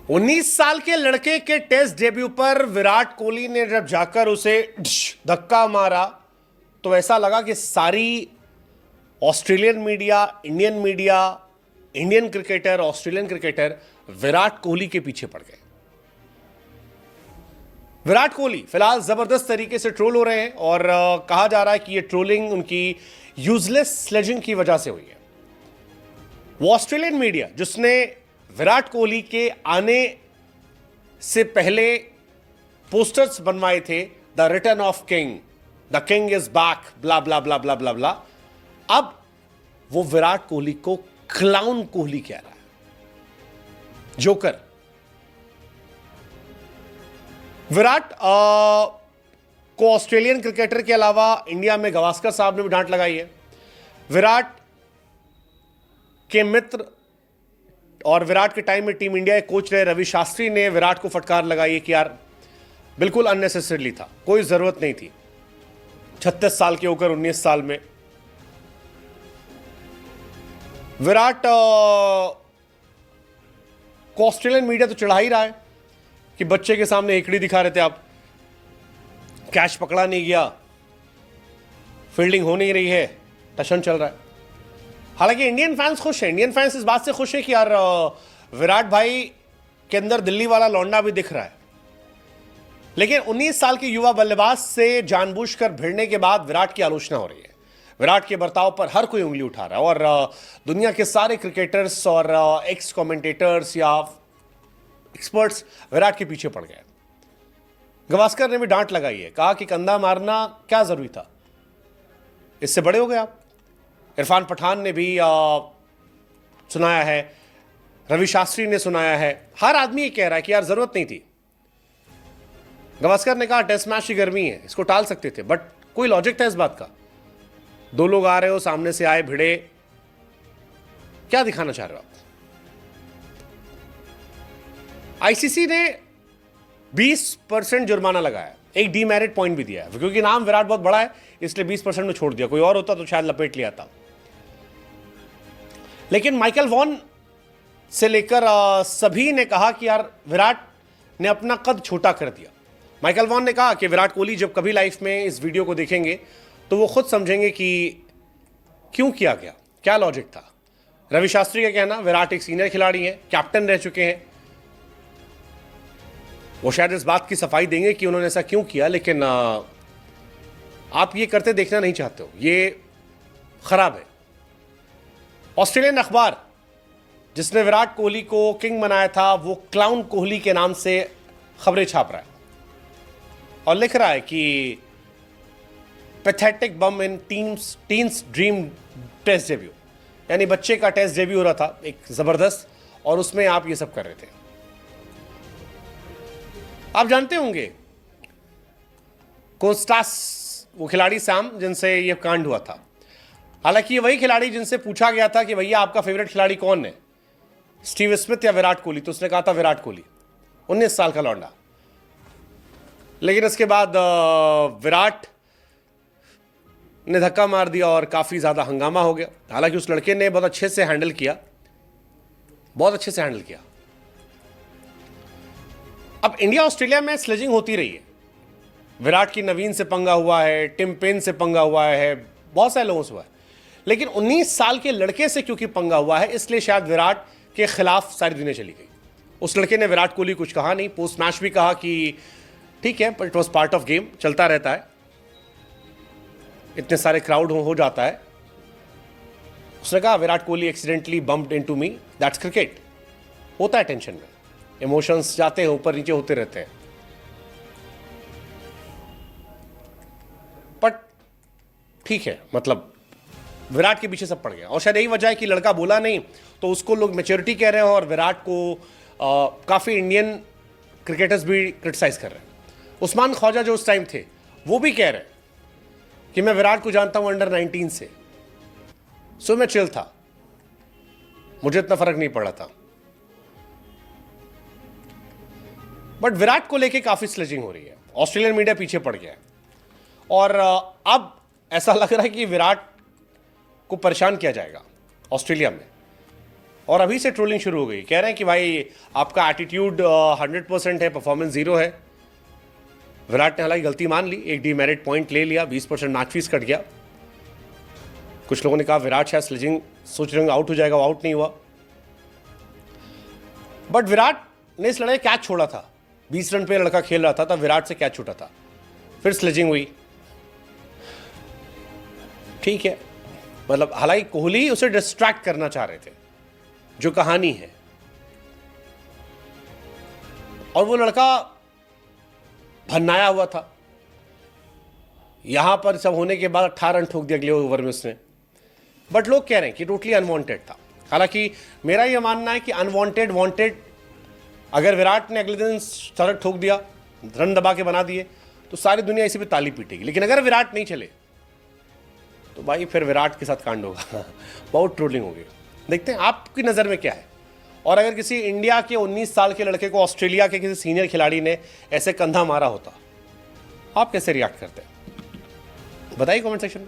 19 साल के लड़के के टेस्ट डेब्यू पर विराट कोहली ने जब जाकर उसे धक्का मारा तो ऐसा लगा कि सारी Australian media, Indian cricketer, Australian cricketer Virat Kohli के पीछे पड़ गए। विराट कोहली फिलहाल जबरदस्त तरीके से ट्रोल हो रहे हैं और कहा जा रहा है कि यह ट्रोलिंग उनकी यूजलेस स्लेजिंग की वजह से हुई है। वो ऑस्ट्रेलियन मीडिया जिसने विराट कोहली के आने से पहले पोस्टर्स बनवाए थे, the return of king, the king is back, blah blah blah blah blah blah, अब वो विराट कोहली को क्लाउन कोहली कह रहा है, जोकर। विराट को ऑस्ट्रेलियन क्रिकेटर के अलावा इंडिया में गावस्कर साहब ने भी डांट लगाई है। विराट के मित्र और विराट के टाइम में टीम इंडिया के कोच रहे रवि शास्त्री ने विराट को फटकार लगाई है कि यार बिल्कुल अननेसेसरीली था, कोई जरूरत नहीं थी 36 साल के होकर 19 साल में। विराट को ऑस्ट्रेलियन मीडिया तो चढ़ा ही रहा है कि बच्चे के सामने एकड़ी दिखा रहे थे आप, कैच पकड़ा नहीं गया, फील्डिंग हो नहीं रही है, टशन चल रहा है। हालांकि इंडियन फैंस खुश हैं, इंडियन फैंस इस बात से खुश है कि यार विराट भाई के अंदर दिल्ली वाला लौंडा भी दिख रहा है। लेकिन 19 साल के युवा बल्लेबाज से जानबूझकर भिड़ने के बाद विराट की आलोचना हो रही है। विराट के बर्ताव पर हर कोई उंगली उठा रहा है और दुनिया के सारे क्रिकेटर्स और एक्स कमेंटेटर्स या एक्सपर्ट्स विराट के पीछे पड़ गए। गावस्कर ने भी डांट लगाई है, कहा कि कंधा मारना क्या जरूरी था, इससे बड़े हो गए आप। इरफान पठान ने भी सुनाया है, रवि शास्त्री ने सुनाया है, हर आदमी ये कह रहा है कि यार जरूरत नहीं थी। गावस्कर ने कहा टेस्ट मैच की गर्मी है, इसको टाल सकते थे, बट कोई लॉजिक था इस बात का? दो लोग आ रहे हो, सामने से आए, भिड़े, क्या दिखाना चाह रहे हो आप? आईसीसी ने 20% जुर्माना लगाया, एक डीमेरिट पॉइंट भी दिया है, क्योंकि नाम विराट बहुत बड़ा है इसलिए 20% में छोड़ दिया। कोई और होता तो शायद लपेट लिया था। लेकिन माइकल वॉन से लेकर सभी ने कहा कि यार विराट ने अपना कद छोटा कर दिया। माइकल वॉन ने कहा कि विराट कोहली जब कभी लाइफ में इस वीडियो को देखेंगे तो वो खुद समझेंगे कि क्यों किया गया, क्या लॉजिक था। रवि शास्त्री का कहना, विराट एक सीनियर खिलाड़ी हैं, कैप्टन रह चुके हैं, वो शायद इस बात की सफाई देंगे कि उन्होंने ऐसा क्यों किया, लेकिन आप ये करते देखना नहीं चाहते हो, ये खराब है। ऑस्ट्रेलियन अखबार जिसने विराट कोहली को किंग बनाया था वो क्लाउन कोहली के नाम से खबरें छाप रहा है और लिख रहा है कि पैथेटिक बम इन टीन्स ड्रीम टेस्ट डेब्यू, यानी बच्चे का टेस्ट डेब्यू हो रहा था एक जबरदस्त, और उसमें आप ये सब कर रहे थे। आप जानते होंगे कोस्टास, वो खिलाड़ी सैम जिनसे ये कांड हुआ था। हालांकि ये वही खिलाड़ी जिनसे पूछा गया था कि भैया आपका फेवरेट खिलाड़ी कौन है, स्टीव स्मिथ या विराट कोहली, तो उसने कहा था विराट कोहली, 19 साल का लौंडा। लेकिन इसके बाद विराट ने धक्का मार दिया और काफी ज्यादा हंगामा हो गया। हालांकि उस लड़के ने बहुत अच्छे से हैंडल किया, बहुत अच्छे से हैंडल किया। अब इंडिया ऑस्ट्रेलिया में स्लेजिंग होती रही है, विराट की नवीन से पंगा हुआ है, टिम पेन से पंगा हुआ है, बहुत सारे लोगों से हुआ है, लेकिन 19 साल के लड़के से क्योंकि पंगा हुआ है इसलिए शायद विराट के खिलाफ सारी दुनिया चली गई। उस लड़के ने विराट कोहली कुछ कहा नहीं, पोस्ट मैच भी कहा कि ठीक है, it was part of game, चलता रहता है, इतने सारे क्राउड हो जाता है। उसने कहा Virat Kohli accidentally bumped into me, that's cricket, होता है टेंशन में, इमोशंस जाते हैं ऊपर नीचे होते रहते हैं। बट ठीक है, मतलब विराट के पीछे सब पड़ गया और शायद यही वजह है कि लड़का बोला नहीं तो उसको लोग मैच्योरिटी कह रहे हैं और विराट को काफी इंडियन क्रिकेटर्स भी क्रिटिसाइज कर रहे हैं। उस्मान ख्वाजा जो उस टाइम थे वो भी कह रहे हैं कि मैं विराट को जानता हूं अंडर 19 से, सो मैं चिल था, मुझे इतना फर्क नहीं पड़ा था। बट विराट को लेके काफी स्लेजिंग हो रही है, ऑस्ट्रेलियन मीडिया पीछे पड़ गया है और अब ऐसा लग रहा है कि विराट को परेशान किया जाएगा ऑस्ट्रेलिया में। और अभी से ट्रोलिंग शुरू हो गई, कह रहे हैं कि भाई आपका एटीट्यूड 100% है, परफॉर्मेंस 0 है। विराट ने हालांकि गलती मान ली, एक डीमेरिट पॉइंट ले लिया, 20% मैच फीस कट गया। कुछ लोगों ने कहा विराट शायद स्लेजिंग सोच रहे होंगे आउट हो जाएगा, वो आउट नहीं हुआ। बट विराट ने इस लड़ाई कैच छोड़ा था, 20 रन पे लड़का खेल रहा था, तब विराट से कैच छूटा था, फिर स्लेजिंग हुई। ठीक है, मतलब हालांकि कोहली उसे डिस्ट्रैक्ट करना चाह रहे थे, जो कहानी है। और वो लड़का भन्नाया हुआ था, यहां पर सब होने के बाद 18 रन ठोक दिया अगले ओवर में उसने। बट लोग कह रहे हैं कि टोटली अनवांटेड था। हालांकि मेरा यह मानना है कि अनवांटेड वांटेड, अगर विराट ने अगले दिन शतक ठोक दिया, रन दबा के बना दिए, तो सारी दुनिया इसी पे ताली पीटेगी। लेकिन अगर विराट नहीं चले तो भाई फिर विराट के साथ कांड होगा बहुत ट्रोलिंग होगी। देखते हैं आपकी नज़र में क्या है। और अगर किसी इंडिया के 19 साल के लड़के को ऑस्ट्रेलिया के किसी सीनियर खिलाड़ी ने ऐसे कंधा मारा होता, आप कैसे रिएक्ट करते हैं? बताइए कमेंट सेक्शन में।